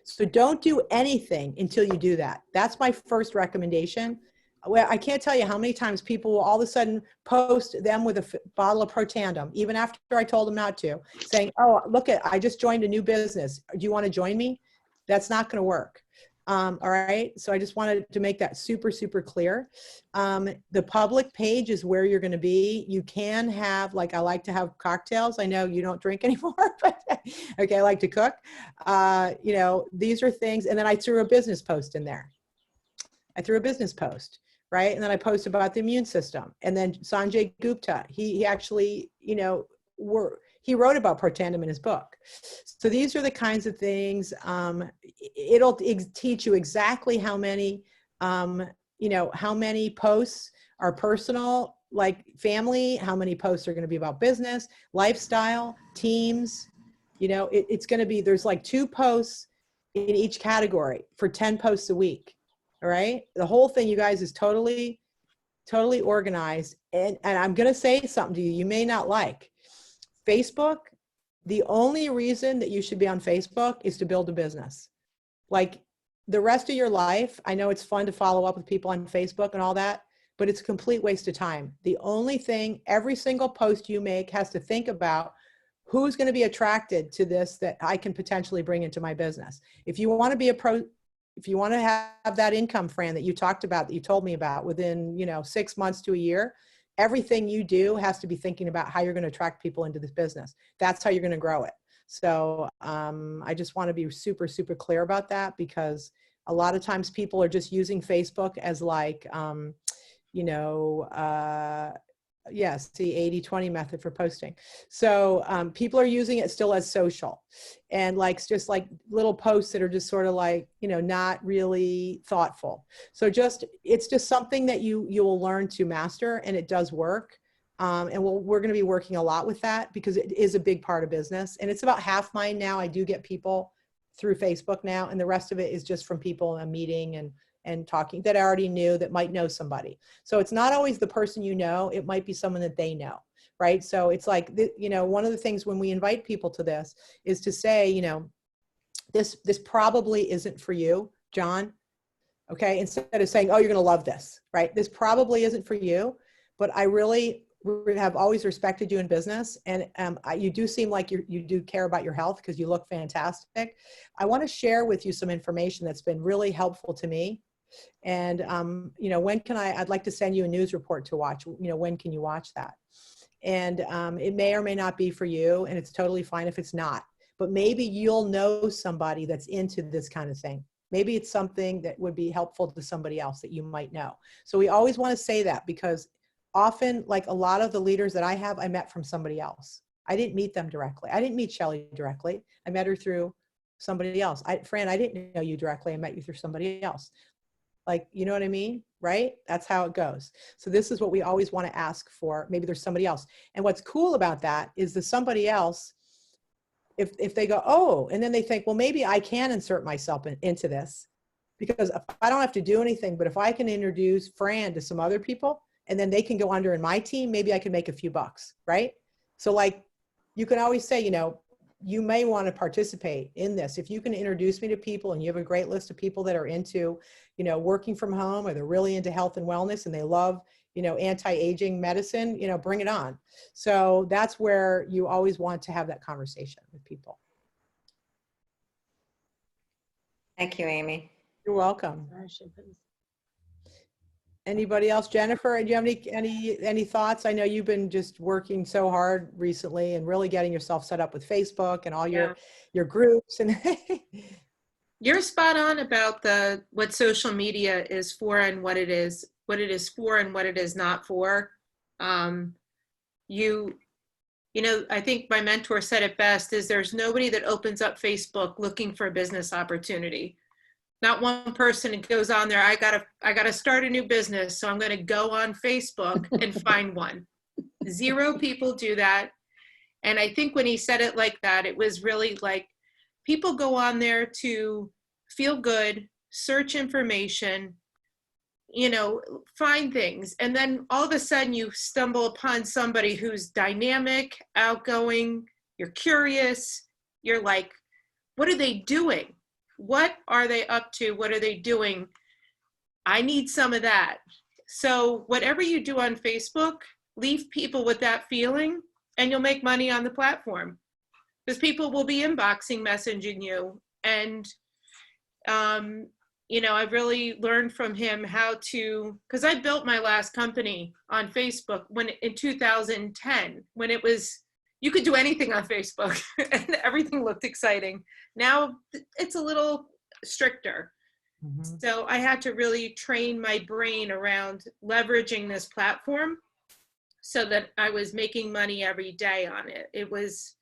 So don't do anything until you do that. That's my first recommendation. Well, I can't tell you how many times people will all of a sudden post them with a bottle of Protandim, even after I told them not to, saying, oh, look I just joined a new business. Do you want to join me? That's not going to work. All right. So I just wanted to make that super, super clear. The public page is where you're going to be. You can have, like, I like to have cocktails. I know you don't drink anymore, but okay. I like to cook. You know, these are things. And then I threw a business post in there. Right. And then I posted about the immune system. And then Sanjay Gupta, he actually, you know, he wrote about Protandim in his book. So these are the kinds of things. It'll teach you exactly how many, you know, how many posts are personal, like family, how many posts are going to be about business, lifestyle, teams. You know, it's going to be, there's like 2 posts in each category for 10 posts a week. All right. The whole thing, you guys, is totally organized. And I'm going to say something to you, you may not like. Facebook, the only reason that you should be on Facebook is to build a business. Like the rest of your life, I know it's fun to follow up with people on Facebook and all that, but it's a complete waste of time. The only thing, every single post you make has to think about who's going to be attracted to this that I can potentially bring into my business. If you want to be if you want to have that income, Fran, that you talked about, that you told me about within, you know, 6 months to a year, everything you do has to be thinking about how you're going to attract people into this business. That's how you're going to grow it. So I just want to be super, super clear about that, because a lot of times people are just using Facebook as like, you know, yes, the 80-20 method for posting. So people are using it still as social, and like just like little posts that are just sort of like, you know, not really thoughtful. So it's just something that you will learn to master, and it does work. And we're going to be working a lot with that, because it is a big part of business, and it's about half mine now. I do get people through Facebook now, and the rest of it is just from people I'm meeting and talking that I already knew that might know somebody. So it's not always the person you know, it might be someone that they know, right? So it's like, you know, one of the things when we invite people to this is to say, you know, this probably isn't for you, John, okay? Instead of saying, oh, you're gonna love this, right? This probably isn't for you, but I really have always respected you in business, and you do seem like you do care about your health, because you look fantastic. I wanna share with you some information that's been really helpful to me. And, you know, I'd like to send you a news report to watch, you know, when can you watch that? And it may or may not be for you, and it's totally fine if it's not, but maybe you'll know somebody that's into this kind of thing. Maybe it's something that would be helpful to somebody else that you might know. So we always want to say that, because often, like a lot of the leaders that I have, I met from somebody else. I didn't meet them directly. I didn't meet Shelly directly. I met her through somebody else. Fran, I didn't know you directly. I met you through somebody else. Like, you know what I mean? Right? That's how it goes. So this is what we always want to ask for. Maybe there's somebody else. And what's cool about that is the somebody else, if they go, oh, and then they think, well, maybe I can insert myself into this, because if I don't have to do anything, but if I can introduce Fran to some other people and then they can go under in my team, maybe I can make a few bucks, right? So like, you can always say, you know, you may want to participate in this. If you can introduce me to people and you have a great list of people that are into, you know, working from home, or they're really into health and wellness and they love, you know, anti-aging medicine, you know, bring it on. So that's where you always want to have that conversation with people. Thank you, Amy. You're welcome. Anybody else? Jennifer, do you have any thoughts? I know you've been just working so hard recently and really getting yourself set up with Facebook and all your groups. And you're spot on about what social media is for and what it is for and what it is not for. You know, I think my mentor said it best, is there's nobody that opens up Facebook looking for a business opportunity. Not one person goes on there, I gotta start a new business, so I'm gonna go on Facebook and find one. 0 people do that. And I think when he said it like that, it was really like, people go on there to feel good, search information, you know, find things. And then all of a sudden you stumble upon somebody who's dynamic, outgoing, you're curious, you're like, what are they doing? What are they up to? What are they doing? I need some of that. So whatever you do on Facebook, leave people with that feeling and you'll make money on the platform, because people will be inboxing, messaging you. And, you know, I've really learned from him how to, because I built my last company on Facebook in 2010, when it was, you could do anything on Facebook and everything looked exciting. Now it's a little stricter. Mm-hmm. So I had to really train my brain around leveraging this platform so that I was making money every day on it. It was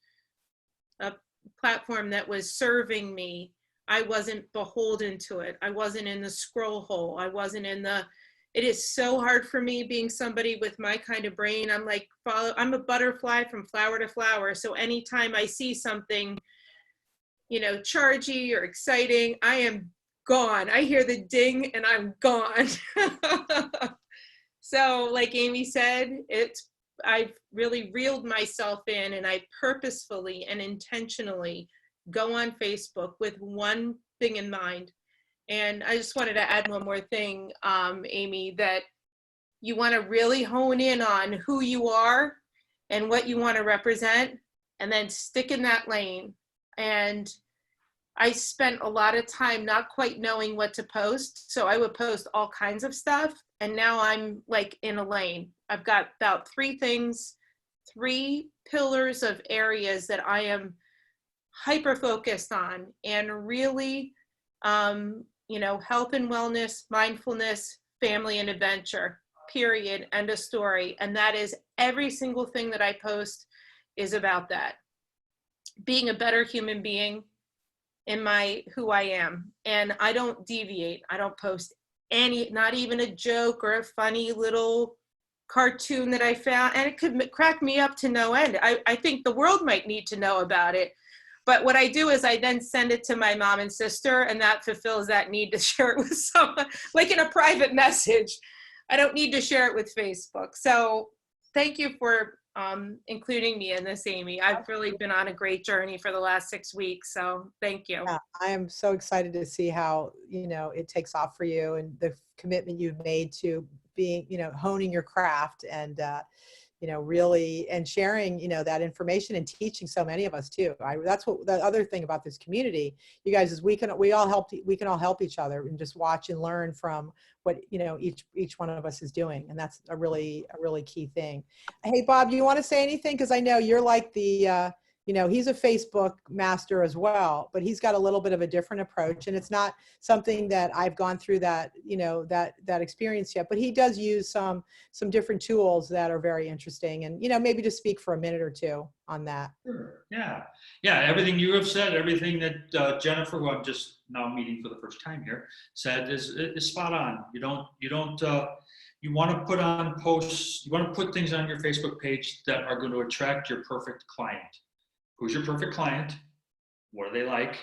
a platform that was serving me. I wasn't beholden to it. I wasn't in the scroll hole. I wasn't in the, it is so hard for me being somebody with my kind of brain. I'm like, I'm a butterfly from flower to flower. So anytime I see something, you know, chargy or exciting, I am gone. I hear the ding and I'm gone. So like Amy said, I've really reeled myself in, and I purposefully and intentionally go on Facebook with one thing in mind. And I just wanted to add one more thing, Amy, that you want to really hone in on who you are and what you want to represent, and then stick in that lane. And I spent a lot of time not quite knowing what to post. So I would post all kinds of stuff. And now I'm like in a lane. I've got about 3 things, 3 pillars of areas that I am hyper focused on, and really, you know, health and wellness, mindfulness, family and adventure, period, end of story. And that is every single thing that I post is about that. Being a better human being in who I am. And I don't deviate. I don't post not even a joke or a funny little cartoon that I found. And it could crack me up to no end. I think the world might need to know about it. But what I do is I then send it to my mom and sister, and that fulfills that need to share it with someone, like in a private message. I don't need to share it with Facebook. So thank you for including me in this, Amy. I've really been on a great journey for the last 6 weeks. So thank you. Yeah, I am so excited to see how, you know, it takes off for you, and the commitment you've made to being, you know, honing your craft, and, you know, really, and sharing, you know, that information and teaching so many of us too. That's what the other thing about this community, you guys, is we can all help each other and just watch and learn from what, you know, each one of us is doing. And that's a really key thing. Hey, Bob, do you want to say anything? Because I know you're like the, you know, he's a Facebook master as well, but he's got a little bit of a different approach, and it's not something that I've gone through that, you know, that experience yet, but he does use some different tools that are very interesting. And, you know, maybe just speak for a minute or two on that. Sure. Yeah. Yeah. Everything you have said, everything that Jennifer, who I'm just now meeting for the first time here, said is spot on. You want to put on posts, you want to put things on your Facebook page that are going to attract your perfect client. Who's your perfect client? What do they like?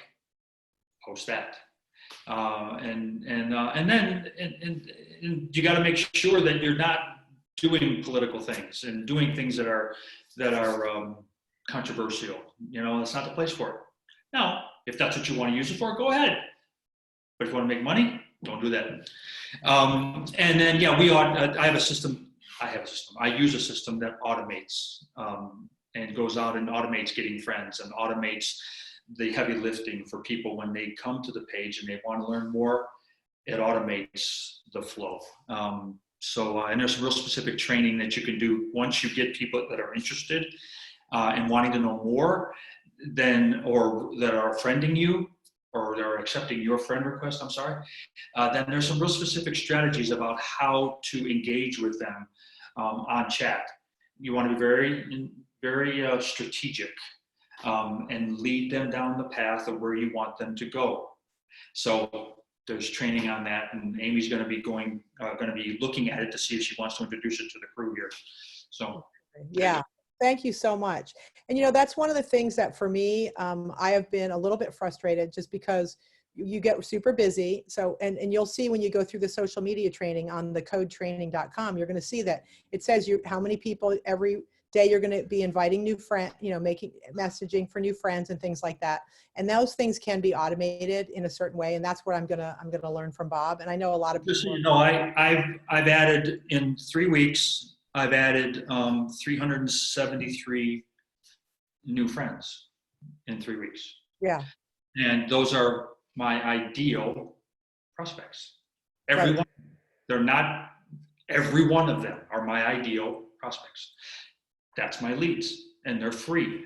Post that. And then you got to make sure that you're not doing political things and doing things that are controversial. You know, that's not the place for it. Now, if that's what you want to use it for, go ahead. But if you want to make money, don't do that. And then, yeah, I have a system. I use a system that automates and goes out and automates getting friends and automates the heavy lifting for people when they come to the page and they want to learn more. It automates the flow. And there's some real specific training that you can do once you get people that are interested and wanting to know more, or that are friending you, or they're accepting your friend request, then there's some real specific strategies about how to engage with them on chat. You want to be very, very strategic and lead them down the path of where you want them to go. So there's training on that, and Amy's going to be looking at it to see if she wants to introduce it to the crew here. So yeah. Thank you so much. And, you know, that's one of the things that for me, I have been a little bit frustrated just because you get super busy. So, and you'll see when you go through the social media training on the codetraining.com, you're going to see that it says how many people every day you're going to be inviting new friends, you know, messaging for new friends and things like that. And those things can be automated in a certain way. And that's what I'm going to learn from Bob. And I know a lot of people. Just so you know, I've added in 3 weeks, I've added 373 new friends in 3 weeks. Yeah. And those are my ideal prospects. They're not, every one of them are my ideal prospects. That's my leads, and they're free.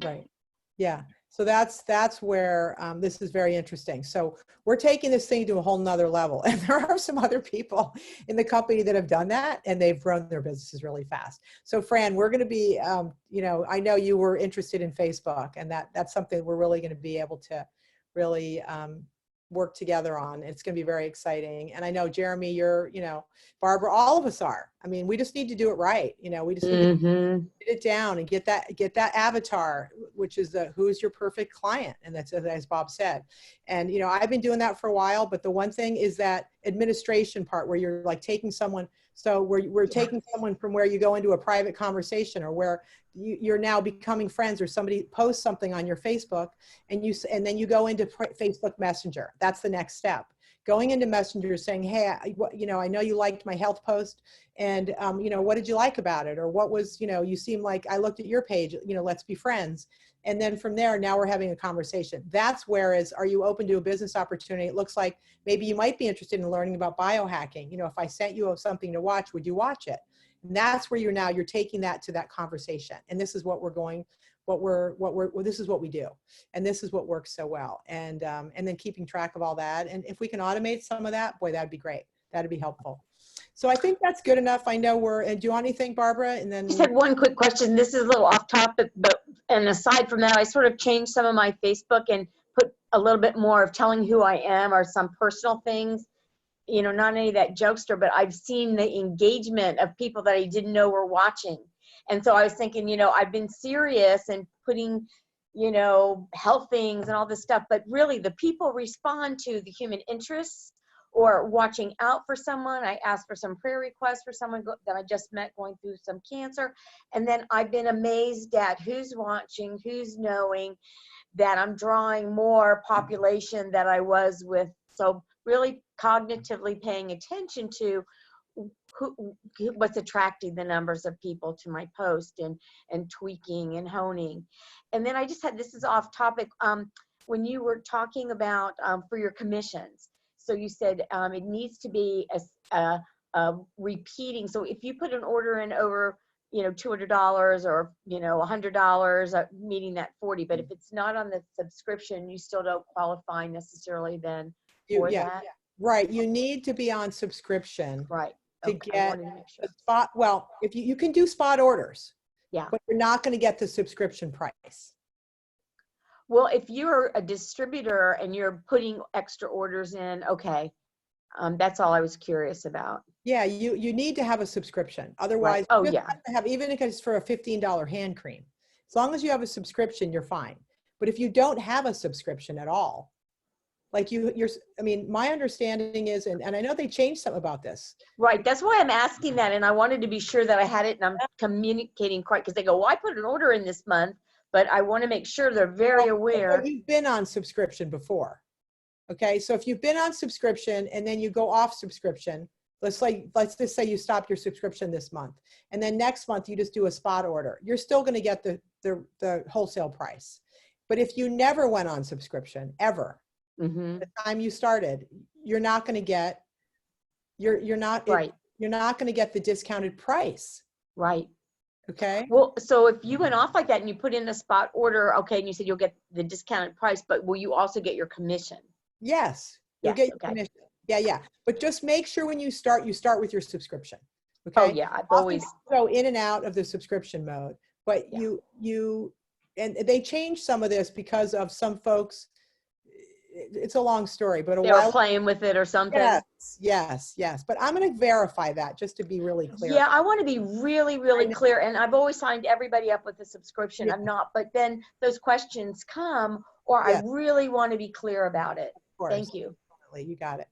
Right. Yeah. So that's where this is very interesting. So we're taking this thing to a whole nother level. And there are some other people in the company that have done that, and they've grown their businesses really fast. So Fran, we're going to be, you know, I know you were interested in Facebook, and that's something we're really going to be able to really work together on. It's going to be very exciting. And I know, Jeremy, you're, you know, Barbara, all of us are. I mean, we just need to do it right. You know, we just need to get it down and get that avatar, which is who's your perfect client. And that's, as Bob said. And, you know, I've been doing that for a while, but the one thing is that administration part where you're like taking someone, so we're taking someone from where you go into a private conversation, or where you're now becoming friends, or somebody posts something on your Facebook, and then you go into Facebook Messenger. That's the next step. Going into Messenger saying, hey, you know, I know you liked my health post, and you know, what did you like about it? Or what was, you know, you seem like I looked at your page, you know, let's be friends. And then from there, now we're having a conversation. That's whereas, are you open to a business opportunity? It looks like maybe you might be interested in learning about biohacking. You know, if I sent you something to watch, would you watch it? And that's where you're taking that to that conversation. And this is what this is what we do. And this is what works so well. And then keeping track of all that. And if we can automate some of that, boy, that'd be great. That'd be helpful. So I think that's good enough. I know and do you want anything, Barbara? And then I just had one quick question. This is a little off topic, and aside from that, I sort of changed some of my Facebook and put a little bit more of telling who I am, or some personal things, you know, not any of that jokester, but I've seen the engagement of people that I didn't know were watching. And so I was thinking, you know, I've been serious and putting, you know, health things and all this stuff, but really the people respond to the human interests or watching out for someone. I asked for some prayer requests for someone that I just met going through some cancer. And then I've been amazed at who's watching, who's knowing that I'm drawing more population than I was with. So really cognitively paying attention to what's attracting the numbers of people to my post, and tweaking and honing. And then I just had, this is off topic, when you were talking about for your commissions. So you said it needs to be a repeating. So if you put an order in over $200 or, $100, meeting that 40. But if it's not on the subscription, you still don't qualify necessarily then for that. Right. You need to be on subscription Right. to Okay, I get wanted to make sure. the spot. Well, if you can do spot orders, Yeah. but you're not going to get the subscription price. Well, if you're a distributor and you're putting extra orders in, okay. That's all I was curious about. Yeah, you need to have a subscription. Otherwise, Right. Oh, you yeah. have to have, even if it's for a $15 hand cream, as long as you have a subscription, you're fine. But if you don't have a subscription at all, like my understanding is, and I know they changed something about this. Right. That's why I'm asking that. And I wanted to be sure that I had it and I'm communicating correct, because they go, well, I put an order in this month, but I want to make sure they're very aware. You've been on subscription before. Okay. So if you've been on subscription and then you go off subscription, let's just say you stop your subscription this month, and then next month you just do a spot order. You're still going to get the wholesale price. But if you never went on subscription ever, the time you started, you're not going to get you're not going to get the discounted price. Right. Okay. Well, so if you went off like that and you put in a spot order, okay, and you said you'll get the discounted price, but will you also get your commission? Yes. You'll get your commission. Yeah. But just make sure when you start with your subscription. Okay. Oh yeah, I've always go in and out of the subscription mode, but and they changed some of this because of some folks. It's a long story, but they were playing with it or something. Yes. But I'm going to verify that just to be really clear. Yeah, I want to be really, really clear. And I've always signed everybody up with a subscription. I'm not, but then those questions come, or I really want to be clear about it. Thank you. You got it.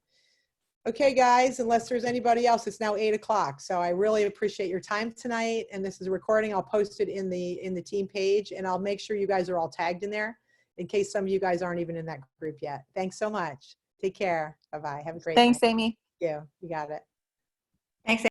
Okay, guys, unless there's anybody else, it's now 8 o'clock. So I really appreciate your time tonight. And this is a recording. I'll post it in the team page, and I'll make sure you guys are all tagged in there in case some of you guys aren't even in that group yet. Thanks so much. Take care. Bye-bye. Have a great night. Thanks, Amy. Thank you. You got it. Thanks.